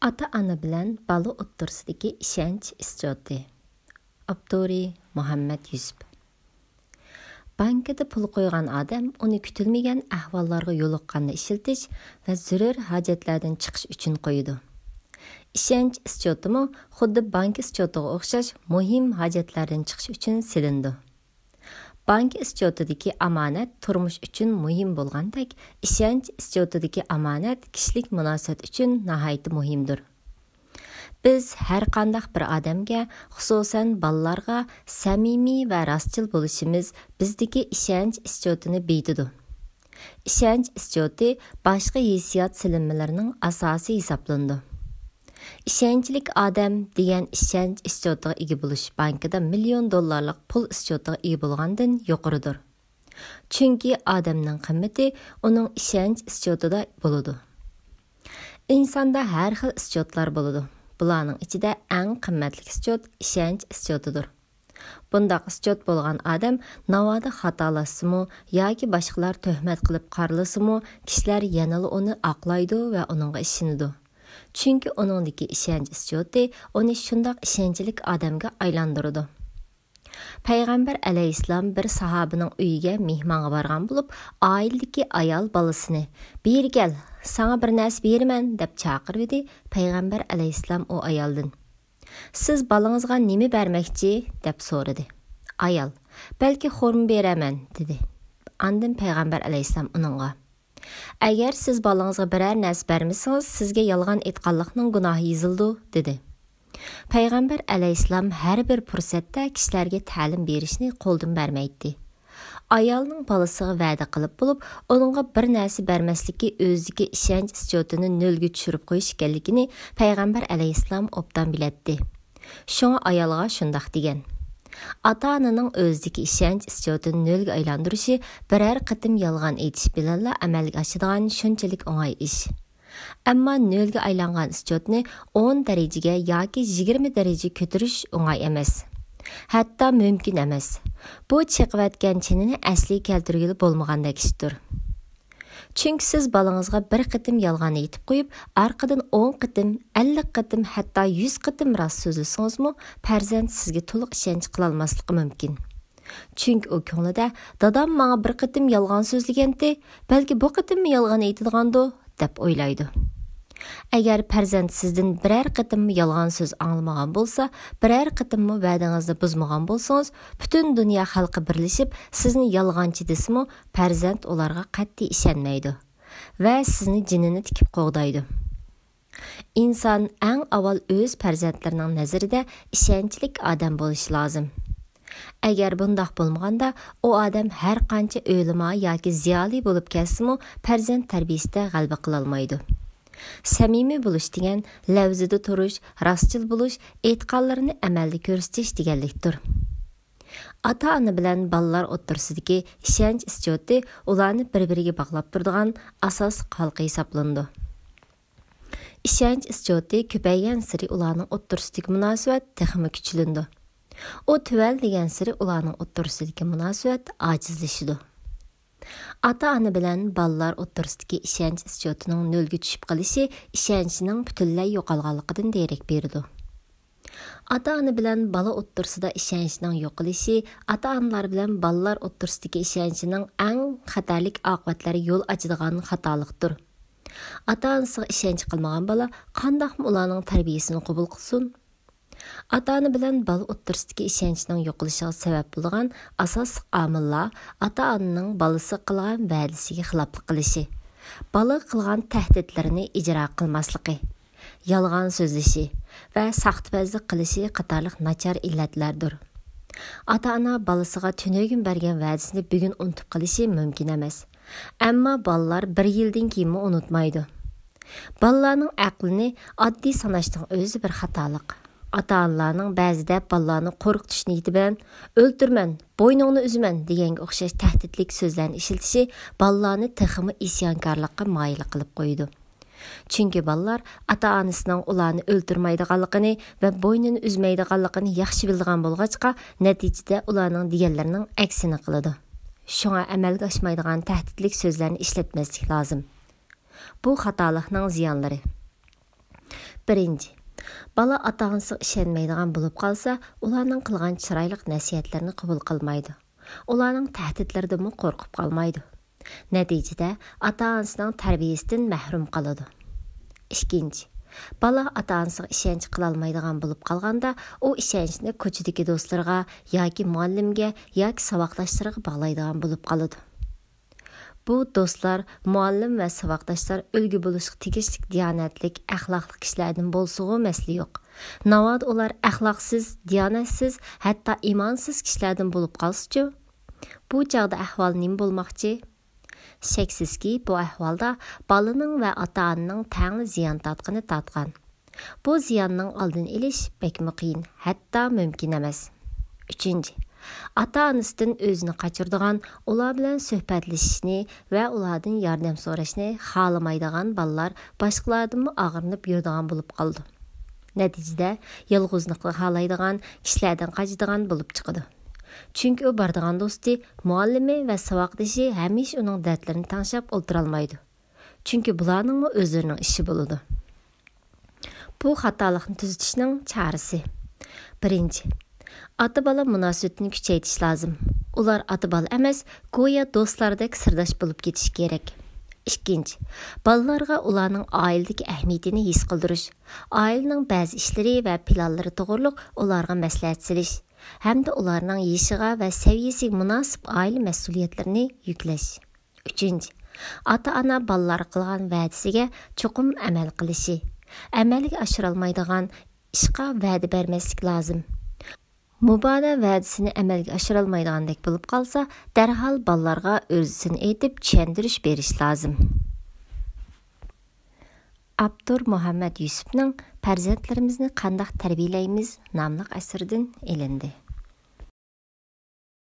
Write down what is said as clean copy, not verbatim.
Ata-ana bilan bola o'ttirsidagi ishonch ijodi. Abduri Muhammad Yusuf. Bankada pul qo'ygan odam uni kutilmagan ahvollarga yo'liqqanda ishiltish va zarur hojatlardan chiqish uchun qo'yadi. Ishonch ijodimi xuddi bank ijotiga o'xshash muhim hojatlardan chiqish uchun silindi. Bank ijodidagi amonat turmush uchun muhim bo'lgandek, ishonch ijodidagi amonat kishilik munosabat uchun nihoyat muhimdir. Biz har qanday bir odamga, xususan bolalarga samimiy va rostchil bo'lishimiz bizdagi ishonch ijodini beyitidi. Ishonch ijodi boshqa hissiyot silinmalarining asosi hisoblandi. Ishonchlik odam degan ishonch ijodiga ega bo'lish bankida million dollarlik pul ijodiga ega bo'lgandan yuqoridir. Chunki odamning qimmati uning ishonch ijodida bo'ladi. Insonda har xil ijodlar bo'ladi. Bularning ichida eng qimmatli ijod ishonch ijodidir. Bundaq ijod bo'lgan odam navoda xatolasimi yoki boshqalar tuhmat qilib qaralasimi, kishilar yanada uni aqlaydi va uningga ishonadi. Chunki uningdagi ishonch ijodi uni shundoq ishonchlik odamga aylantiradi. Payg'ambar alayhissalom bir sahobaning uyiga mehmonga borgan bo'lib, oiladagi ayol bolasini "Bir kel, sana bir narsa beraman" deb chaqirdi. Payg'ambar alayhissalom o ayoldan "Siz balangizga nima bermoqchi?" deb so'radi. Ayol "Balki xurmo beraman" dedi. Ondan payg'ambar alayhissalom uningga "Agar siz balangizga biror narsa bermasangiz, sizga yolg'on aytganlikning gunohi yozildi" dedi. Payg'ambar alayhissalom har bir fursatda kishilarga ta'lim berishni qo'ldan bermaydi. Ayolning bolasiga va'da qilib bo'lib, uningga bir narsa bermasligi o'ziga ishonch ijodini nolga tushirib qo'yish ekanligini payg'ambar alayhissalom obdan biladi. Shunga ayolga shundoq degan: Ata-onaning o'zidagi ishonch ijodini nolga aylantirishi biror qitim yolg'on aytish bilan amalga oshadigan shunchalik o'ng'ay ish. Ammo nolga aylangan ijodni 10 darajaga yoki 20 daraja ko'tarish o'ng'ay emas. Hatto mumkin emas. Bu chiqayotgan chinini asli keltirgili bo'lmagandek ishdir. Chunki siz balangizga bir qitim yolg'on aytib qo'yib, orqadan 10 qitim, 50 qitim, hatto 100 qitim rost so'zlasangizmi, farzand sizga to'liq ishonch qila olmasligi mumkin. Chunki u ko'nglida "Dadam menga bir qitim yolg'on so'zlagandi, balki bu qitim yolg'on aytadigandu" deb o'ylaydi. Agar farzand sizdan biror qitim yolg'on so'z anglamagan bo'lsa, biror qitim va'dangizni buzmagan bo'lsangiz, butun dunyo xalqi birlashib sizni yolg'onchi desimi, farzand ularga qat'iy ishonmaydi va sizni jinini tikib qo'g'daydi. Inson eng avval o'z farzandlarining nazarida ishonchlik odam bo'lishi lozim. Agar bundoq bo'lmaganda, u odam har qancha o'lima yoki ziyoli bo'lib kelsimi, farzand tarbiyasida g'alaba qila olmaydi. Samimiy bo'lish degan lavzida turish, rostchil bo'lish, aytganlarini amalda ko'rsatish deganlikdir. Ata-ona bilan bolalar o'ttirsidagi ishonch ijodi ularni bir-biriga bog'lab turadigan asos halqa hisoblandi. Ishonch ijodi ko'paygan sari ularning o'ttirsidagi munosabat texmi kuchlandi. O tuval degan sari ularning o'ttirsidagi munosabat ojizlashdi. Ata-ona bilan bolalar o'ttirsidagi ishonch ijodining nolga tushib qolishi ishonchning butunlay yo'qolganligidan derak berdi. Ata-ona bilan bola o'ttirsida ishonchning yo'qolishi ata-onalar bilan bolalar o'ttirsidagi ishonchning eng xatarlik oqibatlari yo'l ochadigan xatolikdir. Ata-onasiga ishonch qilmagan bola qandoqmi ularning tarbiyasini qabul qilsin? Ata-ona bilan bola o'ttirsidagi ishonchning yo'qolishiga sabab bo'lgan asosiy omillar ata-onaning bolasi qilgan va'dasiga xiloflik qilishi, bola qilgan tahdidlarini ijro qilmasligi, yolg'on so'zlashi va saxtbazlik qilishi qatorliq nachar illatlardir. Ata-ona bolasiga tunugin bergan va'dasini bugun unutib qilishi mumkin emas. Ammo bolalar 1 yildan keyin unutmaydi. Bolalarning aqlini oddiy sanashning o'zi bir xatolik. Ata-onalarning ba'zida bolalarni qo'rqitish niyati bilan "O'ltirman, bo'yningni uzaman" deganga o'xshash tahdidlik so'zlarni ishiltishi bolalarni texmi isyonkorlikqa moyil qilib qo'ydi. Chunki bolalar ata-onasining ularni o'ltirmaydiganligini va bo'ynini uzmaydiganligini yaxshi bilgan bo'lg'achqa, natijada ularning deganlarining aksini qiladi. Shunga amalga oshmaydigan tahdidlik so'zlarni ishlatmaslik lozim. Bu xatolikning ziyonlari. Birinci, bala ata-anasiga ishonmaydigan bo'lib qolsa, ularning qilgan chiroyli nasihatlarini qabul qilmaydi. Ularning tahdidlaridan qo'rqib qolmaydi. Natijada ata-onasining tarbiyasidan mahrum qoladi. Ikkinchi, bala ata-onasiga ishonch qila olmaydigan bo'lib qolganda, u ishonchni ko'chadagi do'stlarga yoki muallimga yoki saboqdoshlariga bog'laydigan bo'lib qoladi. Bu do'stlar, muallim va saboqdoshlar ulgu bo'lishga tegishli diyonatlik, axloqli kishilardan bo'lsa-ku masala yo'q. Navoda ular axloqsiz, diyonatsiz, hatto imonsiz kishilardan bo'lib qolsa-chi, bu chog'da ahvol nima bo'lmoqchi? Shaksizki, bu ahvolda balaning va ota-onaning tangli ziyon tatqan. Bu ziyonning oldini olish bekmi qiyin, hatto mumkin emas. Uchinchi, ata-onasidan o'zini qochiradigan, ular bilan suhbatlashishni va ulardan yordam so'rashni xohlamaydigan balalar boshqalardan og'rinib yuradigan bo'lib qoldi. Natijada yolg'izlikni xohlaydigan, kishilardan qochadigan bo'lib chiqadi. Chunki u bordigan do'sti, muallimi va saboqdoshi hamisha uning dardlarini tanishib o'tira olmaydi. Chunki bularning o'zlarining ishi bo'ladi. Bu xatolikni tuzatishning chorasi. Birinchi, ota-bola munosabatini kuchaytirish lozim. Ular ota-bola emas, go'yo do'stlardek sirdosh bo'lib ketish kerak. Ikkinchi, balalarga ularning oiladagi ahamiyatini his qildirish, oilaning ba'zi ishlari va planlari to'g'riliq ularga maslahat silish, hamda ularning yoshiga va saviyasiga munosib oila mas'uliyatlarini yuklash. Uchinchi, ota-ona balalar qilgan va'dasiga cho'qim amal qilishi, amalga oshira olmaydigan ishga va'da bermaslik lozim. Mubodo va'dasini amalga oshira olmaydigandek bo'lib qolsa, darhol balalarga o'zini aytib tushuntirish berish lozim. Abdur Muhammad Yusufning Farzandlarimizni qanday tarbiyalaymiz nomli asridan elindi.